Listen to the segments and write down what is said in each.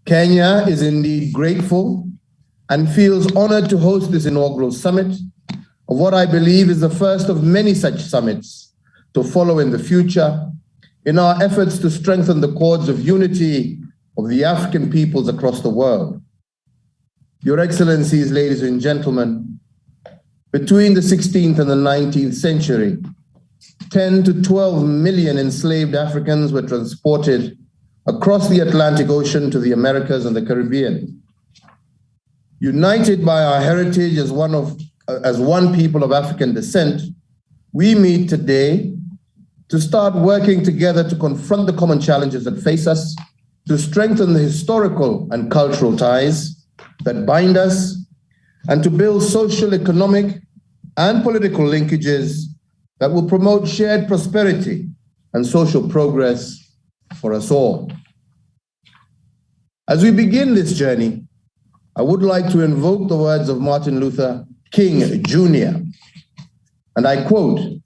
Kenya is indeed grateful and feels honored to host this inaugural summit of what I believe is the first of many such summits to follow in the future in our efforts to strengthen the cords of unity of the African peoples across the world. Your Excellencies, ladies and gentlemen, between the 16th and the 19th century, 10 to 12 million enslaved Africans were transported across the Atlantic Ocean to the Americas and the Caribbean. United by our heritage as one people of African descent, we meet today to start working together to confront the common challenges that face us, to strengthen the historical and cultural ties that bind us, and to build social, economic, and political linkages that will promote shared prosperity and social progress for us all. As we begin this journey, I would like to invoke the words of Martin Luther King Jr. And I quote,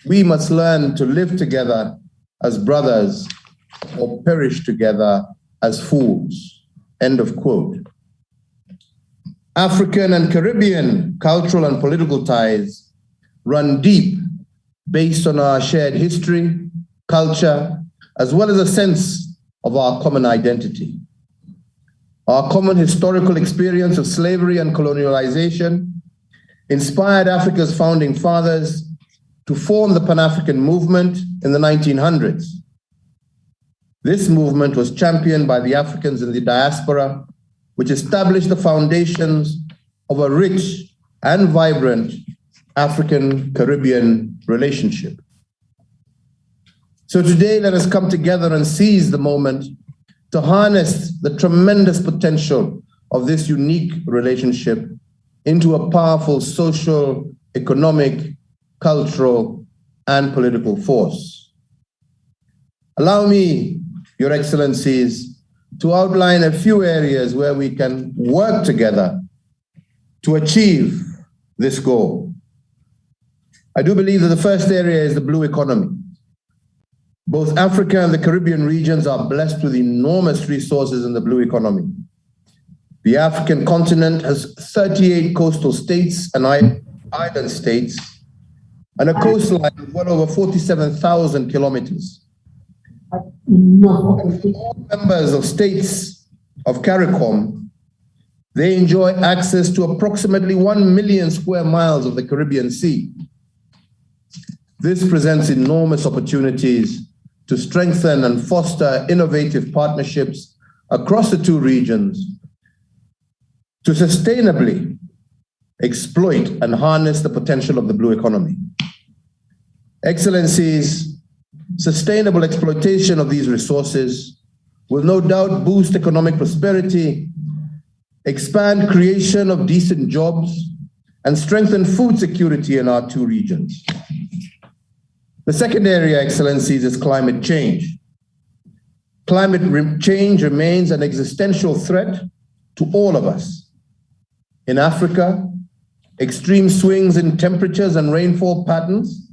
"We must learn to live together as brothers or perish together as fools." End of quote. African and Caribbean cultural and political ties run deep based on our shared history, culture, as well as a sense of our common identity. Our common historical experience of slavery and colonialization inspired Africa's founding fathers to form the Pan-African movement in the 1900s. This movement was championed by the Africans in the diaspora, which established the foundations of a rich and vibrant African-Caribbean relationship. So today, let us come together and seize the moment to harness the tremendous potential of this unique relationship into a powerful social, economic, cultural, and political force. Allow me, Your Excellencies, to outline a few areas where we can work together to achieve this goal. I do believe that the first area is the blue economy. Both Africa and the Caribbean regions are blessed with enormous resources in the blue economy. The African continent has 38 coastal states and island states, and a coastline of well over 47,000 kilometers. All members of states of CARICOM, they enjoy access to approximately 1 million square miles of the Caribbean Sea. This presents enormous opportunities to strengthen and foster innovative partnerships across the two regions to sustainably exploit and harness the potential of the blue economy. Excellencies, sustainable exploitation of these resources will no doubt boost economic prosperity, expand creation of decent jobs, and strengthen food security in our two regions. The second area, Excellencies, is climate change. Climate change remains an existential threat to all of us. In Africa, extreme swings in temperatures and rainfall patterns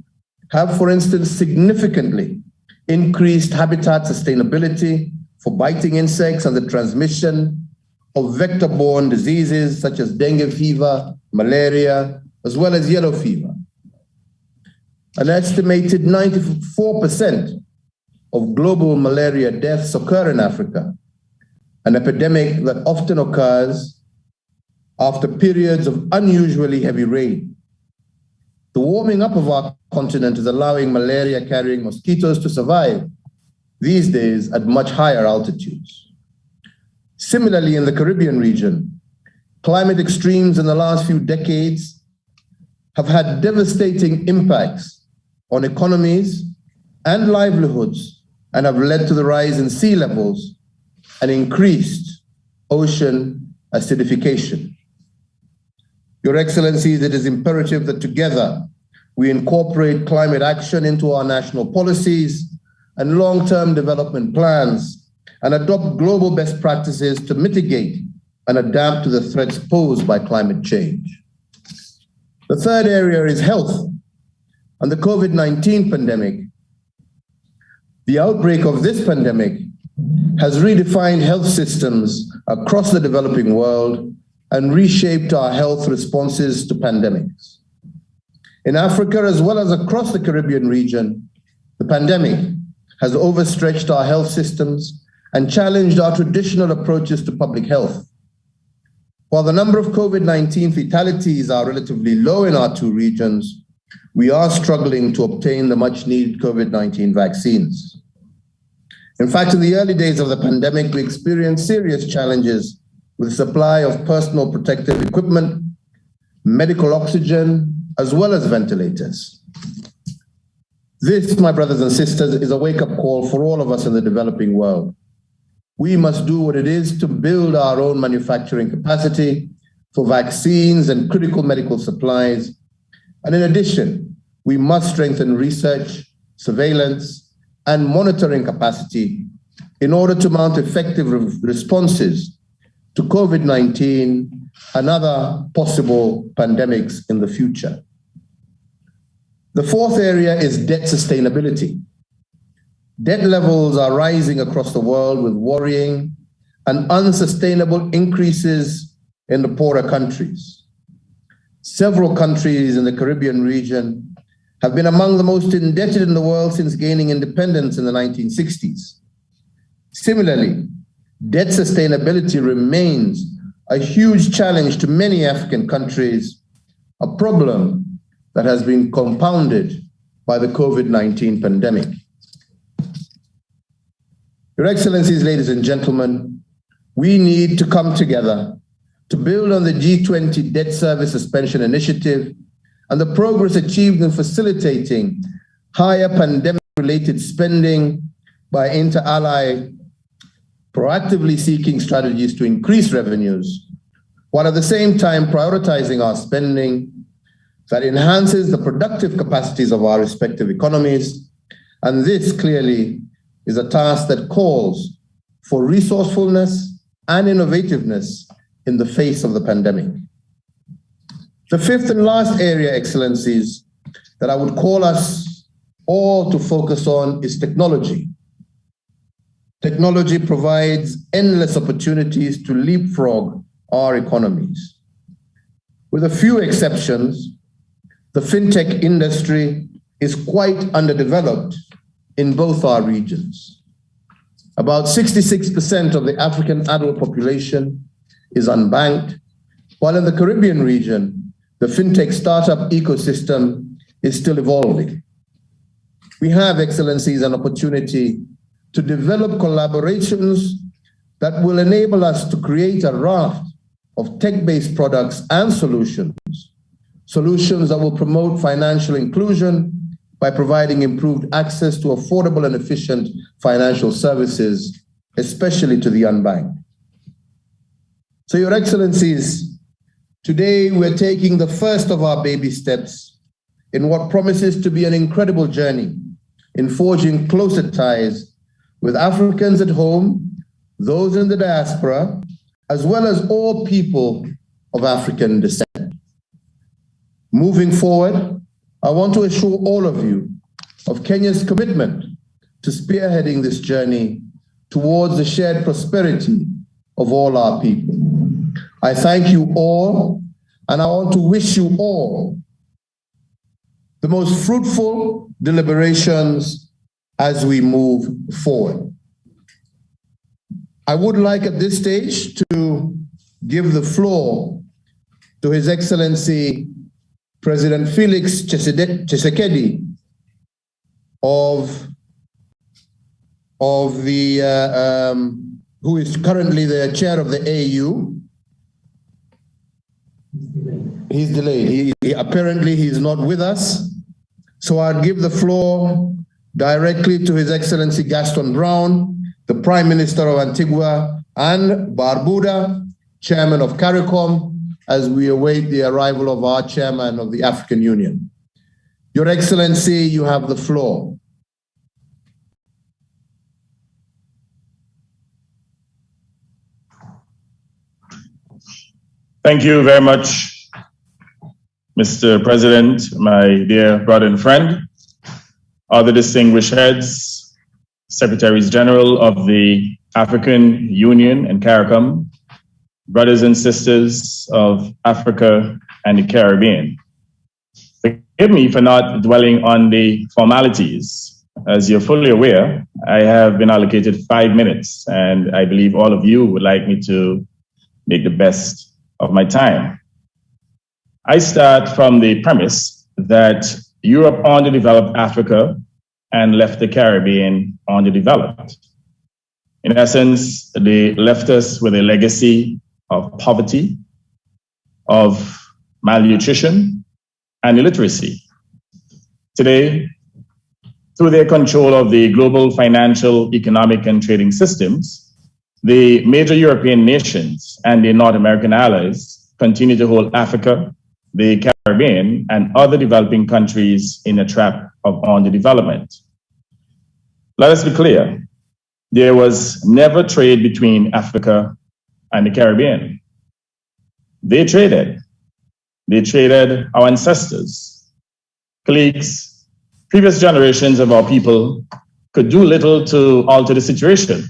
have, for instance, significantly increased habitat sustainability for biting insects and the transmission of vector-borne diseases such as dengue fever, malaria, as well as yellow fever. An estimated 94% of global malaria deaths occur in Africa, an epidemic that often occurs after periods of unusually heavy rain. The warming up of our continent is allowing malaria-carrying mosquitoes to survive, these days at much higher altitudes. Similarly, in the Caribbean region, climate extremes in the last few decades have had devastating impacts on economies and livelihoods and have led to the rise in sea levels and increased ocean acidification. Your Excellencies, it is imperative that together we incorporate climate action into our national policies and long-term development plans and adopt global best practices to mitigate and adapt to the threats posed by climate change. The third area is health and the COVID-19 pandemic. The outbreak of this pandemic has redefined health systems across the developing world and reshaped our health responses to pandemics. In Africa, as well as across the Caribbean region, the pandemic has overstretched our health systems and challenged our traditional approaches to public health. While the number of COVID-19 fatalities are relatively low in our two regions, we are struggling to obtain the much-needed COVID-19 vaccines. In fact, in the early days of the pandemic, we experienced serious challenges with the supply of personal protective equipment, medical oxygen, as well as ventilators. This, my brothers and sisters, is a wake-up call for all of us in the developing world. We must do what it is to build our own manufacturing capacity for vaccines and critical medical supplies. And in addition, we must strengthen research, surveillance, and monitoring capacity in order to mount effective responses to COVID-19 and other possible pandemics in the future. The fourth area is debt sustainability. Debt levels are rising across the world with worrying and unsustainable increases in the poorer countries. Several countries in the Caribbean region have been among the most indebted in the world since gaining independence in the 1960s. Similarly, debt sustainability remains a huge challenge to many African countries, a problem that has been compounded by the COVID-19 pandemic. Your Excellencies, ladies and gentlemen, we need to come together to build on the G20 debt service suspension initiative and the progress achieved in facilitating higher pandemic-related spending by inter-ally proactively seeking strategies to increase revenues, while at the same time prioritizing our spending that enhances the productive capacities of our respective economies. And this clearly is a task that calls for resourcefulness and innovativeness in the face of the pandemic. The fifth and last area, Excellencies, that I would call us all to focus on is technology. Technology provides endless opportunities to leapfrog our economies. With a few exceptions, the fintech industry is quite underdeveloped in both our regions. About 66% of the African adult population is unbanked, while in the Caribbean region, the fintech startup ecosystem is still evolving. We have, Excellencies, an opportunity to develop collaborations that will enable us to create a raft of tech-based products and solutions that will promote financial inclusion by providing improved access to affordable and efficient financial services, especially to the unbanked. So, Your Excellencies, today we're taking the first of our baby steps in what promises to be an incredible journey in forging closer ties with Africans at home, those in the diaspora, as well as all people of African descent. Moving forward, I want to assure all of you of Kenya's commitment to spearheading this journey towards the shared prosperity of all our people. I thank you all, and I want to wish you all the most fruitful deliberations as we move forward. I would like at this stage to give the floor to His Excellency President Felix Tshisekedi who is currently the chair of the AU. He's delayed. Apparently he's not with us. So I'll give the floor directly to His Excellency Gaston Brown, the Prime Minister of Antigua and Barbuda, Chairman of CARICOM, as we await the arrival of our Chairman of the African Union. Your Excellency, you have the floor. Thank you very much, Mr. President, my dear brother and friend, other distinguished heads Secretaries General of the African Union and CARICOM, brothers and sisters of Africa and the Caribbean. Forgive me for not dwelling on the formalities. As you're fully aware, I have been allocated 5 minutes, and I believe all of you would like me to make the best of my time. I start from the premise that Europe underdeveloped Africa and left the Caribbean underdeveloped. In essence, they left us with a legacy of poverty, of malnutrition, and illiteracy. Today, through their control of the global financial, economic, and trading systems, the major European nations and their North American allies continue to hold Africa, the Caribbean, and other developing countries in a trap of underdevelopment. Let us be clear, there was never trade between Africa and the Caribbean. They traded our ancestors. Colleagues, previous generations of our people could do little to alter the situation,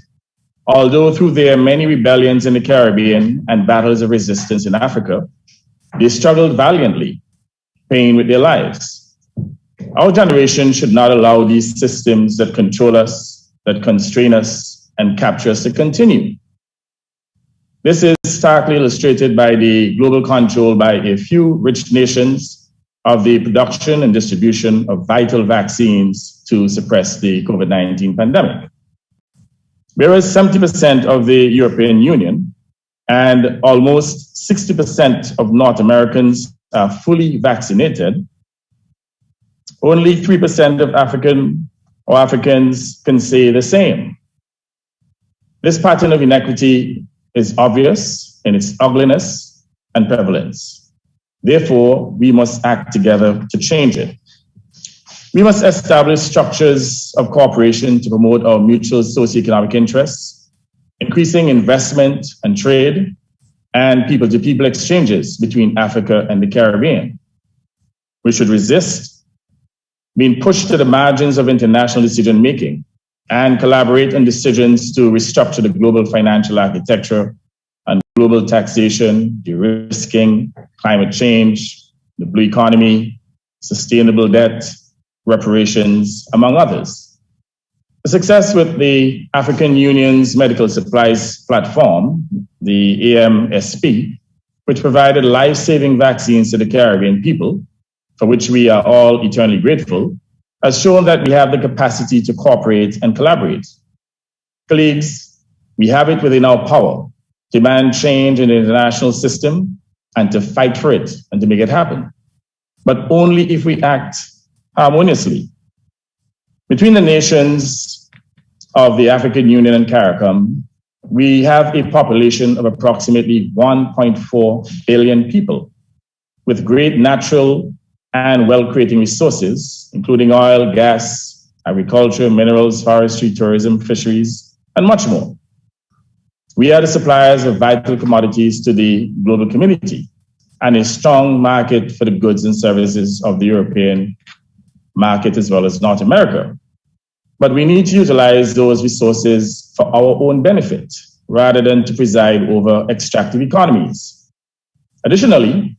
although through their many rebellions in the Caribbean and battles of resistance in Africa, they struggled valiantly, paying with their lives. Our generation should not allow these systems that control us, that constrain us, and capture us to continue. This is starkly illustrated by the global control by a few rich nations of the production and distribution of vital vaccines to suppress the COVID-19 pandemic. Whereas 70% of the European Union and almost 60% of North Americans are fully vaccinated, only 3% of Africans can say the same. This pattern of inequity is obvious in its ugliness and prevalence. Therefore, we must act together to change it. We must establish structures of cooperation to promote our mutual socioeconomic interests, increasing investment and trade, and people-to-people exchanges between Africa and the Caribbean. We should resist being pushed to the margins of international decision-making and collaborate on decisions to restructure the global financial architecture and global taxation, de-risking, climate change, the blue economy, sustainable debt, reparations, among others. The success with the African Union's medical supplies platform, the AMSP, which provided life-saving vaccines to the Caribbean people, for which we are all eternally grateful, has shown that we have the capacity to cooperate and collaborate. Colleagues, we have it within our power to demand change in the international system and to fight for it and to make it happen, but only if we act harmoniously. Between the nations of the African Union and CARICOM, we have a population of approximately 1.4 billion people with great natural and wealth-creating resources, including oil, gas, agriculture, minerals, forestry, tourism, fisheries, and much more. We are the suppliers of vital commodities to the global community and a strong market for the goods and services of the European market as well as North America. But we need to utilize those resources for our own benefit rather than to preside over extractive economies. Additionally,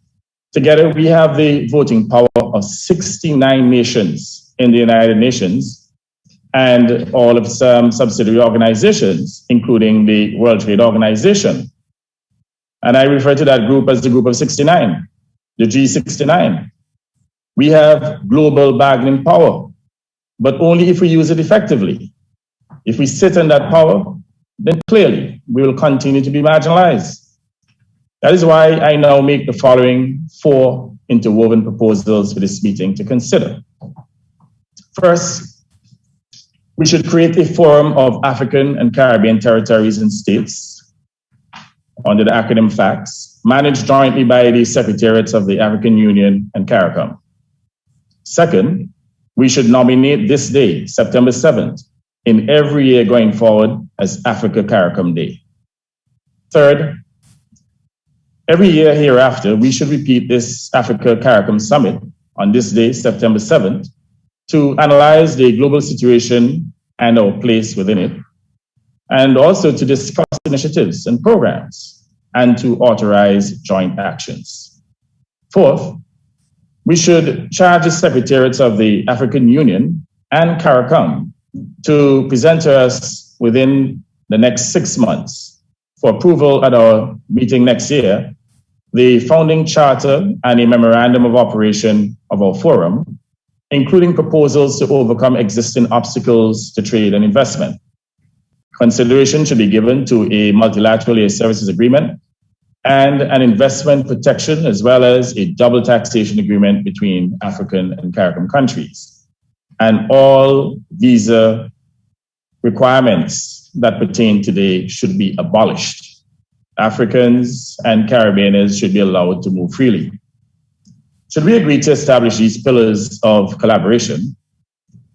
together we have the voting power of 69 nations in the United Nations and all of some subsidiary organizations, including the World Trade Organization. And I refer to that group as the group of 69, the G69. We have global bargaining power, but only if we use it effectively. If we sit on that power, then clearly we will continue to be marginalized. That is why I now make the following 4 interwoven proposals for this meeting to consider. First, we should create a forum of African and Caribbean territories and states under the acronym FACTS, managed jointly by the Secretariats of the African Union and CARICOM. Second, we should nominate this day, September 7th, in every year going forward as Africa-Caricom Day. Third, every year hereafter, we should repeat this Africa-Caricom Summit on this day, September 7th, to analyze the global situation and our place within it, and also to discuss initiatives and programs and to authorize joint actions. Fourth, we should charge the secretariats of the African Union and CARICOM to present to us within the next 6 months for approval at our meeting next year, the founding charter and a memorandum of operation of our forum, including proposals to overcome existing obstacles to trade and investment. Consideration should be given to a multilateral air services agreement and an investment protection, as well as a double taxation agreement between African and CARICOM countries. And all visa requirements that pertain today should be abolished. Africans and Caribbeans should be allowed to move freely. Should we agree to establish these pillars of collaboration,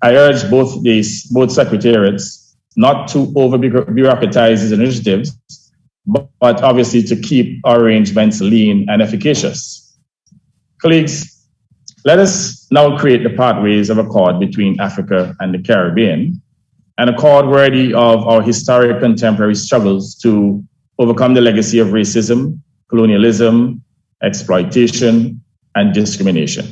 I urge both secretariats not to over-bureaucratize these initiatives, but obviously to keep our arrangements lean and efficacious. Colleagues, let us now create the pathways of accord between Africa and the Caribbean, an accord worthy of our historic contemporary struggles to overcome the legacy of racism, colonialism, exploitation, and discrimination.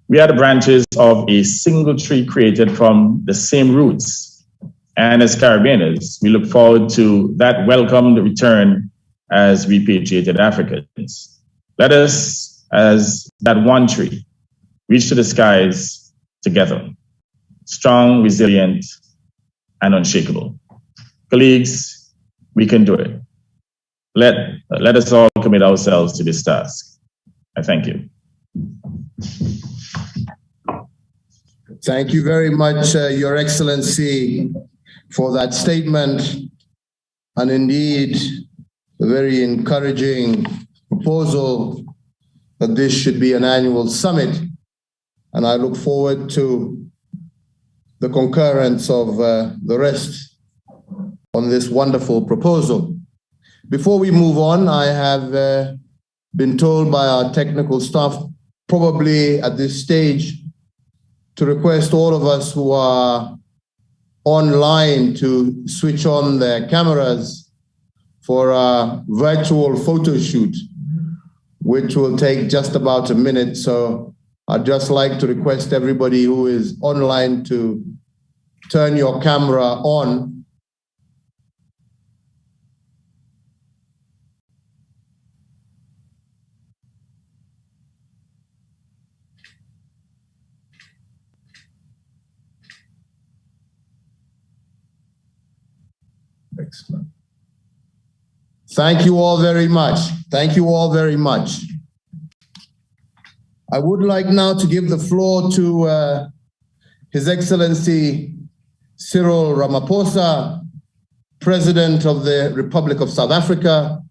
We are the branches of a single tree created from the same roots. And as Caribbeans, we look forward to that welcomed return as repatriated Africans. Let us, as that one tree, reach to the skies together, strong, resilient, and unshakable. Colleagues, we can do it. Let us all commit ourselves to this task. I thank you. Thank you very much, Your Excellency, for that statement, and indeed a very encouraging proposal that this should be an annual summit. And I look forward to the concurrence of the rest on this wonderful proposal. Before we move on, I have been told by our technical staff, probably at this stage, to request all of us who are online to switch on their cameras for a virtual photo shoot, which will take just about a minute. So I'd just like to request everybody who is online to turn your camera on. Excellent. Thank you all very much. Thank you all very much. I would like now to give the floor to His Excellency Cyril Ramaphosa, President of the Republic of South Africa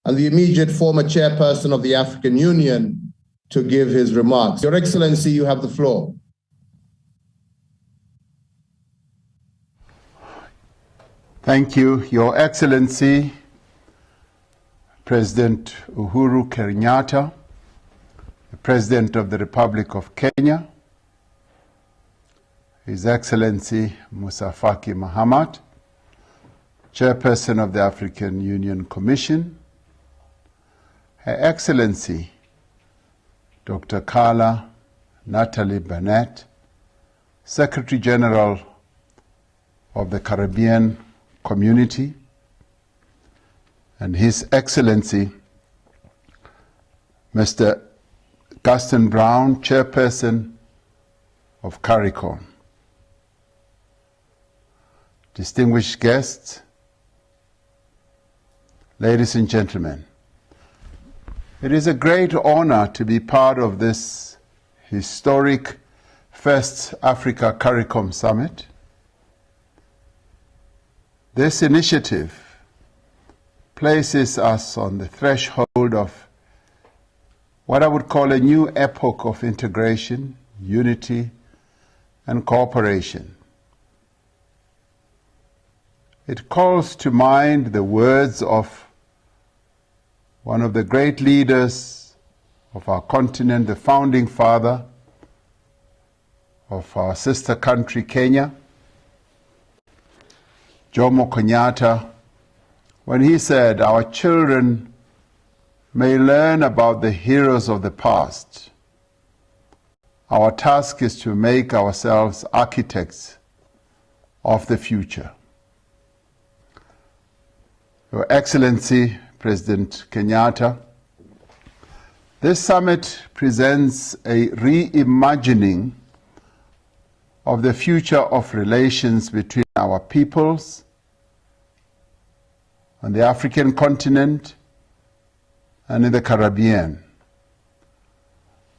and the immediate former chairperson of the African Union, to give his remarks. Your Excellency, you have the floor. Thank you, Your Excellency, President Uhuru Kenyatta, the President of the Republic of Kenya, His Excellency Musa Faki Mahamat, Chairperson of the African Union Commission, Her Excellency Dr. Carla Natalie Burnett, Secretary General of the Caribbean Community, and His Excellency Mr. Gaston Brown, Chairperson of CARICOM. Distinguished guests, ladies and gentlemen, it is a great honor to be part of this historic first Africa-Caricom Summit. This initiative places us on the threshold of what I would call a new epoch of integration, unity, and cooperation. It calls to mind the words of one of the great leaders of our continent, the founding father of our sister country, Kenya, Jomo Kenyatta when he said, "Our children may learn about the heroes of the past. Our task is to make ourselves architects of the future." Your Excellency, President Kenyatta, this summit presents a reimagining of the future of relations between our peoples on the African continent and in the Caribbean,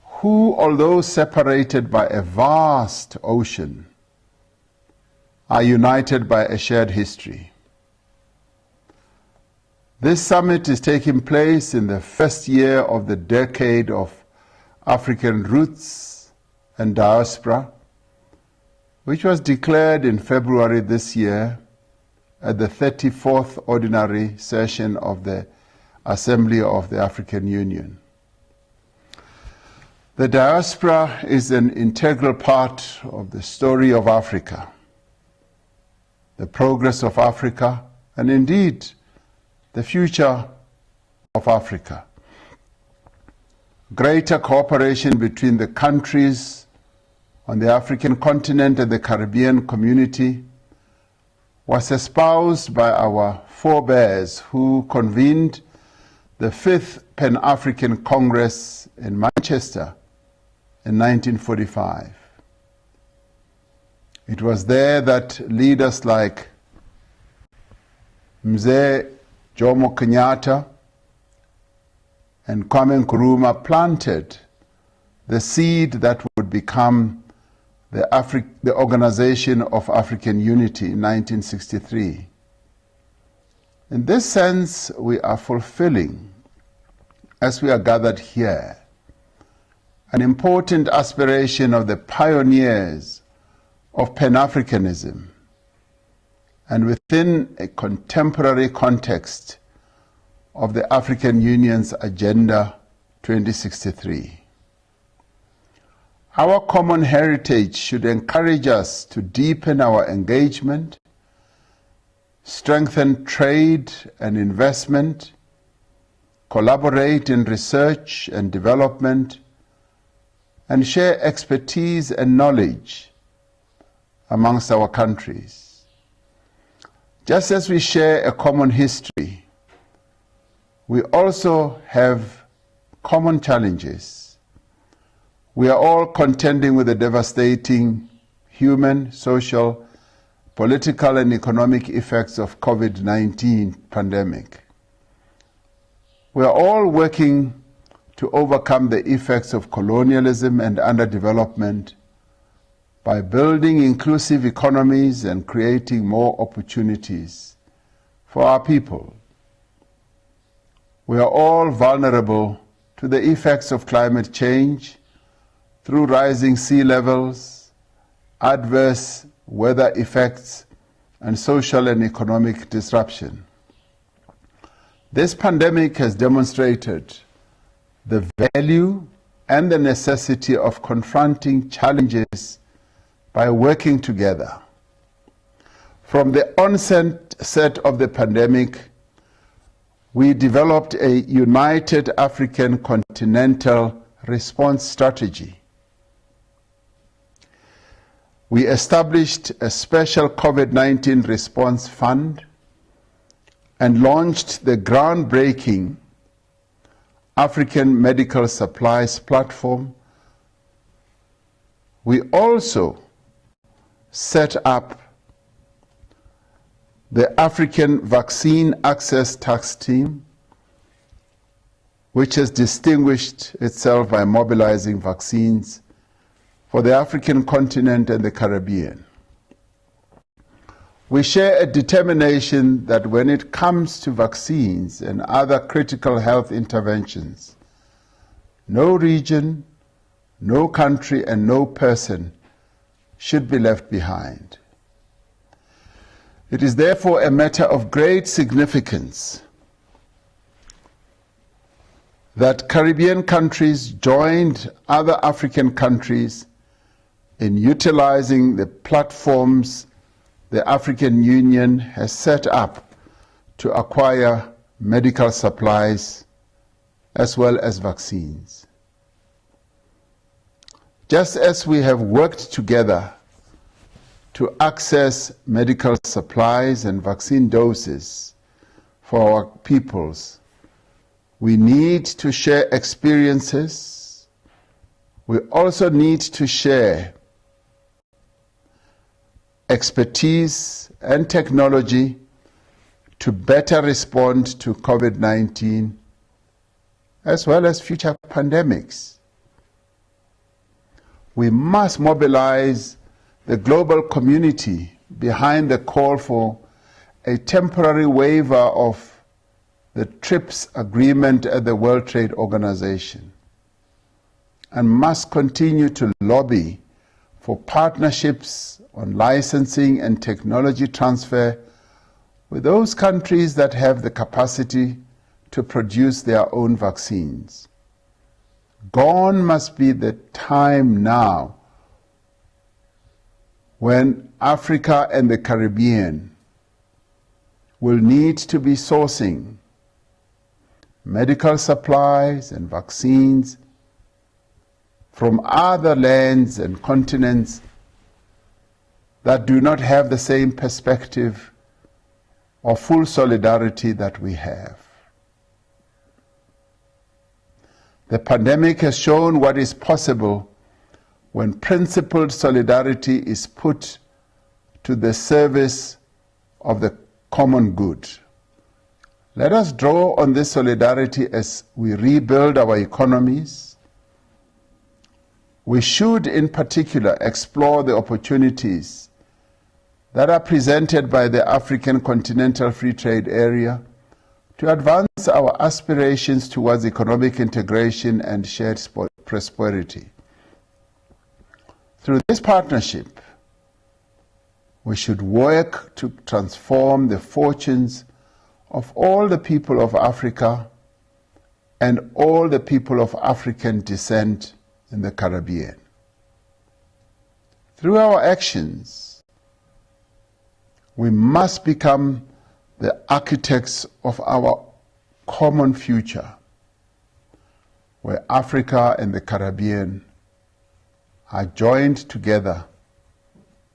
who, although separated by a vast ocean, are united by a shared history. This summit is taking place in the first year of the decade of African roots and diaspora, which was declared in February this year at the 34th Ordinary Session of the Assembly of the African Union. The diaspora is an integral part of the story of Africa, the progress of Africa, and indeed the future of Africa. Greater cooperation between the countries on the African continent and the Caribbean community was espoused by our forebears who convened the 5th Pan-African Congress in Manchester in 1945. It was there that leaders like Mzee Jomo Kenyatta and Kwame Nkrumah planted the seed that would become the Organization of African Unity in 1963. In this sense, we are fulfilling, as we are gathered here, an important aspiration of the pioneers of Pan-Africanism, and within a contemporary context of the African Union's Agenda 2063. Our common heritage should encourage us to deepen our engagement, strengthen trade and investment, collaborate in research and development, and share expertise and knowledge amongst our countries. Just as we share a common history, we also have common challenges. We are all contending with the devastating human, social, political, and economic effects of COVID-19 pandemic. We are all working to overcome the effects of colonialism and underdevelopment by building inclusive economies and creating more opportunities for our people. We are all vulnerable to the effects of climate change through rising sea levels, adverse weather effects, and social and economic disruption. This pandemic has demonstrated the value and the necessity of confronting challenges by working together. From the onset of the pandemic, we developed a united African continental response strategy. We established a special COVID-19 response fund and launched the groundbreaking African Medical Supplies Platform. We also set up the African Vaccine Access Task Team, which has distinguished itself by mobilizing vaccines for the African continent and the Caribbean. We share a determination that when it comes to vaccines and other critical health interventions, no region, no country, and no person should be left behind. It is therefore a matter of great significance that Caribbean countries joined other African countries in utilizing the platforms the African Union has set up to acquire medical supplies as well as vaccines. Just as we have worked together to access medical supplies and vaccine doses for our peoples, we need to share experiences. We also need to share expertise and technology to better respond to COVID-19 as well as future pandemics. We must mobilize the global community behind the call for a temporary waiver of the TRIPS agreement at the World Trade Organization, and must continue to lobby for partnerships on licensing and technology transfer with those countries that have the capacity to produce their own vaccines. Gone must be the time now when Africa and the Caribbean will need to be sourcing medical supplies and vaccines from other lands and continents that do not have the same perspective or full solidarity that we have. The pandemic has shown what is possible when principled solidarity is put to the service of the common good. Let us draw on this solidarity as we rebuild our economies. We should, in particular, explore the opportunities that are presented by the African Continental Free Trade Area to advance our aspirations towards economic integration and shared prosperity. Through this partnership, we should work to transform the fortunes of all the people of Africa and all the people of African descent in the Caribbean. Through our actions, we must become the architects of our common future, where Africa and the Caribbean are joined together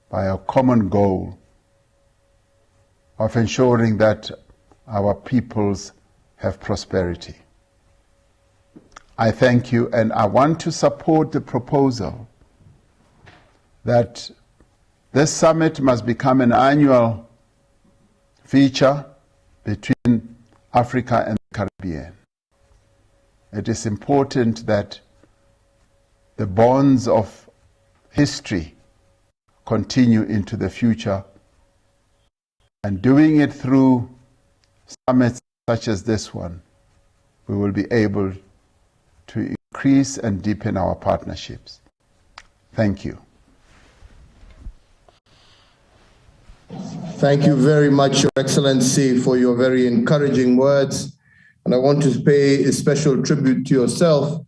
by a common goal of ensuring that our peoples have prosperity. I thank you, and I want to support the proposal that this summit must become an annual feature between Africa and the Caribbean. It is important that the bonds of history continue into the future, and doing it through summits such as this one, we will be able to increase and deepen our partnerships. Thank you. Thank you very much, Your Excellency, for your very encouraging words. And I want to pay a special tribute to yourself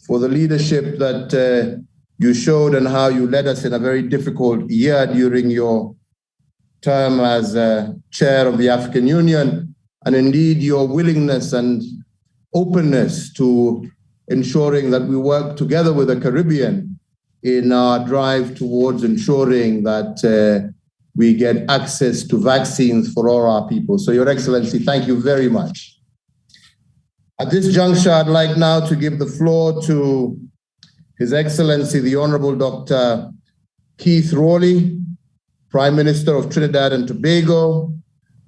for the leadership that you showed and how you led us in a very difficult year during your term as chair of the African Union, and indeed your willingness and openness to ensuring that we work together with the Caribbean in our drive towards ensuring that we get access to vaccines for all our people. So, Your Excellency, thank you very much. At this juncture, I'd like now to give the floor to His Excellency, the Honorable Dr. Keith Rowley, Prime Minister of Trinidad and Tobago,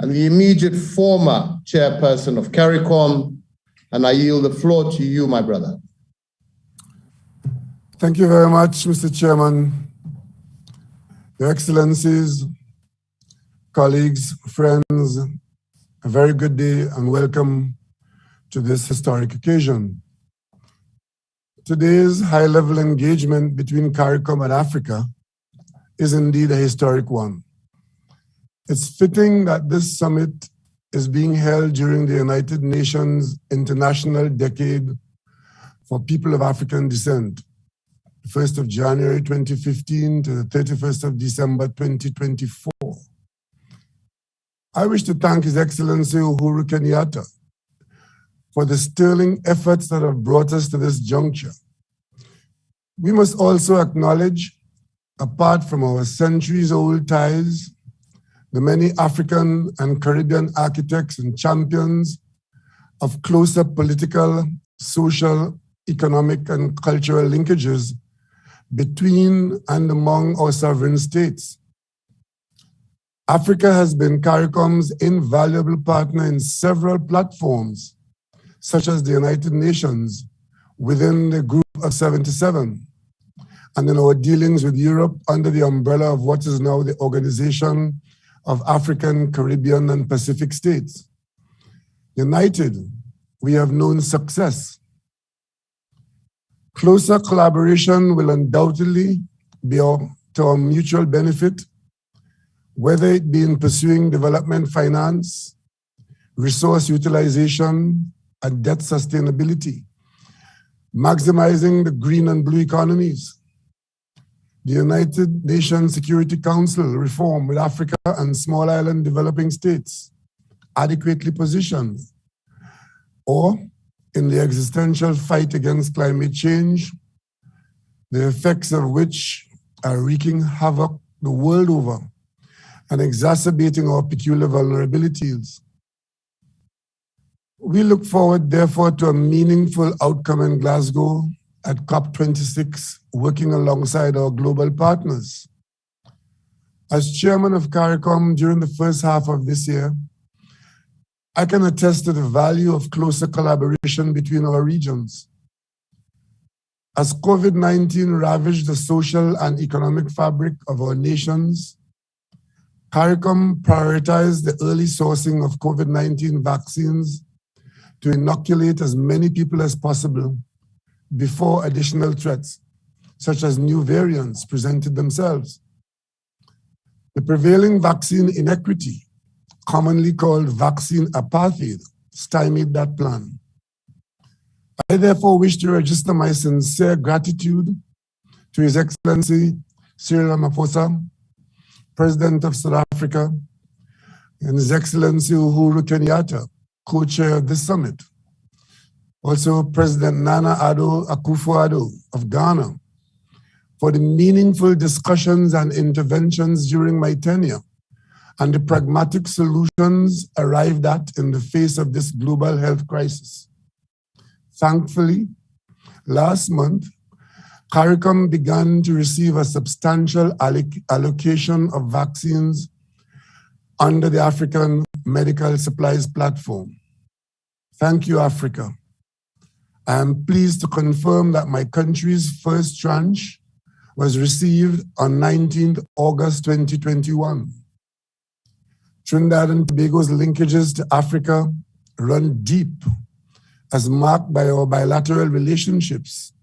and the immediate former chairperson of CARICOM, and I yield the floor to you, my brother. Thank you very much, Mr. Chairman. Your Excellencies, colleagues, friends, a very good day and welcome to this historic occasion. Today's high-level engagement between CARICOM and Africa is indeed a historic one. It's fitting that this summit is being held during the United Nations International Decade for People of African Descent, the 1st of January 2015 to the 31st of December 2024. I wish to thank His Excellency Uhuru Kenyatta for the sterling efforts that have brought us to this juncture. We must also acknowledge, apart from our centuries-old ties, the many African and Caribbean architects and champions of closer political, social, economic, and cultural linkages between and among our sovereign states. Africa has been CARICOM's invaluable partner in several platforms, such as the United Nations, within the Group of 77, and in our dealings with Europe under the umbrella of what is now the Organization of African, Caribbean, and Pacific States. United, we have known success. Closer collaboration will undoubtedly be to our mutual benefit, whether it be in pursuing development finance, resource utilization, and debt sustainability, maximizing the green and blue economies, the United Nations Security Council reform with Africa and small island developing states adequately positioned, or in the existential fight against climate change, the effects of which are wreaking havoc the world over and exacerbating our peculiar vulnerabilities. We look forward, therefore, to a meaningful outcome in Glasgow at COP26, working alongside our global partners. As chairman of CARICOM during the first half of this year, I can attest to the value of closer collaboration between our regions. As COVID-19 ravaged the social and economic fabric of our nations, CARICOM prioritized the early sourcing of COVID-19 vaccines to inoculate as many people as possible before additional threats, such as new variants, presented themselves. The prevailing vaccine inequity, commonly called vaccine apartheid, stymied that plan. I therefore wish to register my sincere gratitude to His Excellency Cyril Ramaphosa, President of South Africa, and His Excellency Uhuru Kenyatta, co-chair of this summit. Also, President Nana Addo Akufo-Addo of Ghana, for the meaningful discussions and interventions during my tenure and the pragmatic solutions arrived at in the face of this global health crisis. Thankfully, last month, CARICOM began to receive a substantial allocation of vaccines under the African Medical Supplies Platform. Thank you, Africa. I am pleased to confirm that my country's first tranche was received on 19th August 2021. Trinidad and Tobago's linkages to Africa run deep, as marked by our bilateral relationships,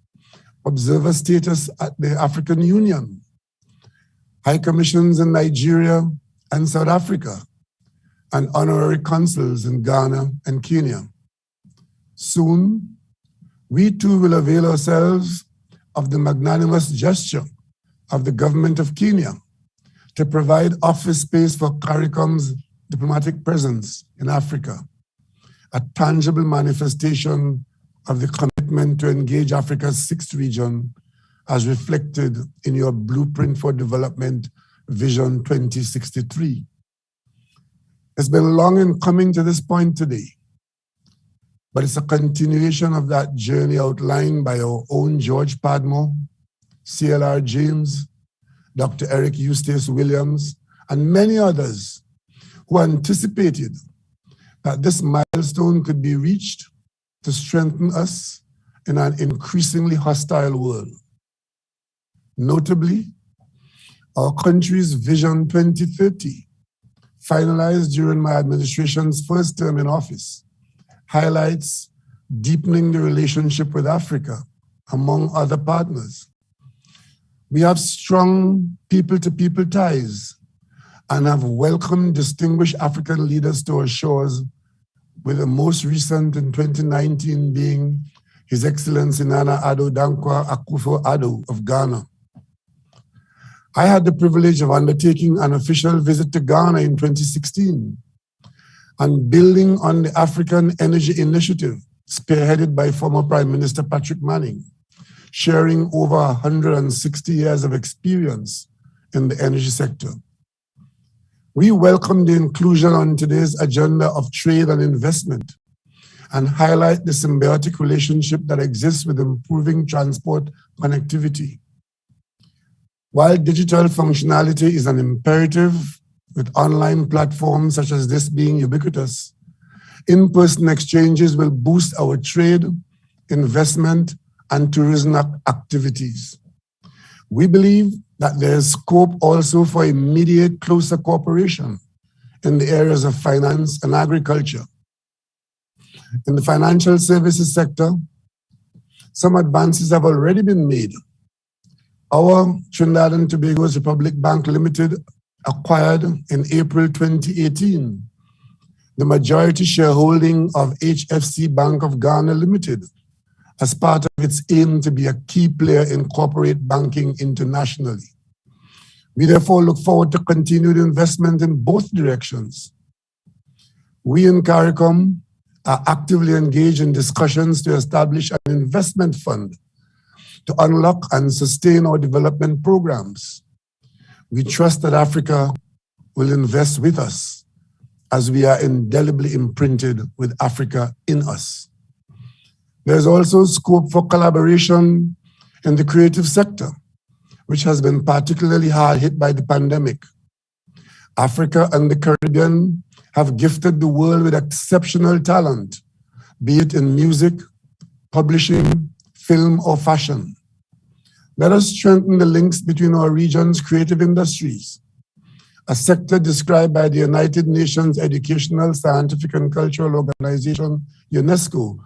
observer status at the African Union, high commissions in Nigeria and South Africa, and honorary consuls in Ghana and Kenya. Soon, we too will avail ourselves of the magnanimous gesture of the government of Kenya to provide office space for CARICOM's diplomatic presence in Africa, a tangible manifestation of the commitment to engage Africa's sixth region as reflected in your Blueprint for Development Vision 2063. It's been long in coming to this point today, but it's a continuation of that journey outlined by our own George Padmore, CLR James, Dr. Eric Eustace Williams, and many others who anticipated that this milestone could be reached to strengthen us in an increasingly hostile world. Notably, our country's Vision 2030, finalized during my administration's first term in office, highlights deepening the relationship with Africa, among other partners. We have strong people-to-people ties and have welcomed distinguished African leaders to our shores, with the most recent in 2019 being His Excellency Nana Addo Dankwa Akufo-Addo of Ghana. I had the privilege of undertaking an official visit to Ghana in 2016 and building on the African Energy Initiative spearheaded by former Prime Minister Patrick Manning, sharing over 160 years of experience in the energy sector. We welcome the inclusion on today's agenda of trade and investment and highlight the symbiotic relationship that exists with improving transport connectivity. While digital functionality is an imperative, with online platforms such as this being ubiquitous, in-person exchanges will boost our trade, investment, and tourism activities. We believe that there is scope also for immediate closer cooperation in the areas of finance and agriculture. In the financial services sector, some advances have already been made. Our Trinidad and Tobago's Republic Bank Limited acquired in April 2018 the majority shareholding of HFC Bank of Ghana Limited as part of its aim to be a key player in corporate banking internationally. We therefore look forward to continued investment in both directions. We in CARICOM are actively engaged in discussions to establish an investment fund to unlock and sustain our development programs. We trust that Africa will invest with us as we are indelibly imprinted with Africa in us. There's also scope for collaboration in the creative sector, which has been particularly hard hit by the pandemic. Africa and the Caribbean have gifted the world with exceptional talent, be it in music, publishing, film, or fashion. Let us strengthen the links between our region's creative industries, a sector described by the United Nations Educational, Scientific, and Cultural Organization, UNESCO,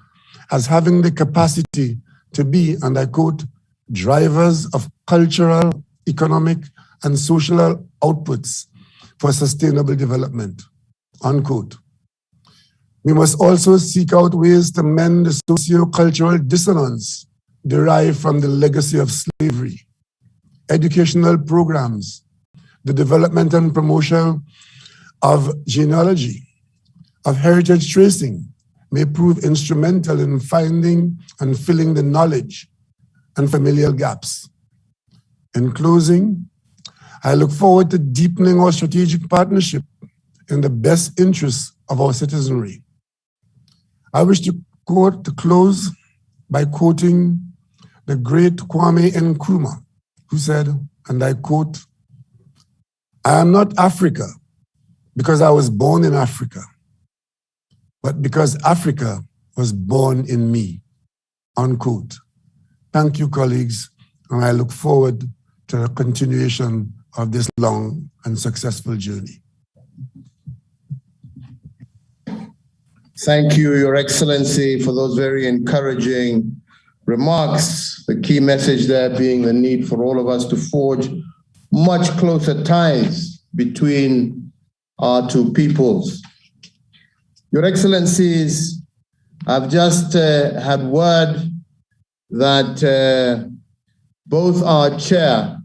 as having the capacity to be, and I quote, drivers of cultural, economic, and social outputs for sustainable development, unquote. We must also seek out ways to mend the socio-cultural dissonance derived from the legacy of slavery. Educational programs, the development and promotion of genealogy, of heritage tracing, may prove instrumental in finding and filling the knowledge and familial gaps. In closing, I look forward to deepening our strategic partnership in the best interests of our citizenry. I wish to close by quoting the great Kwame Nkrumah, who said, and I quote, "I am not Africa because I was born in Africa, but because Africa was born in me," unquote. Thank you, colleagues, and I look forward to the continuation of this long and successful journey. Thank you, Your Excellency, for those very encouraging remarks. The key message there being the need for all of us to forge much closer ties between our two peoples. Your Excellencies, I've just had word that both our chair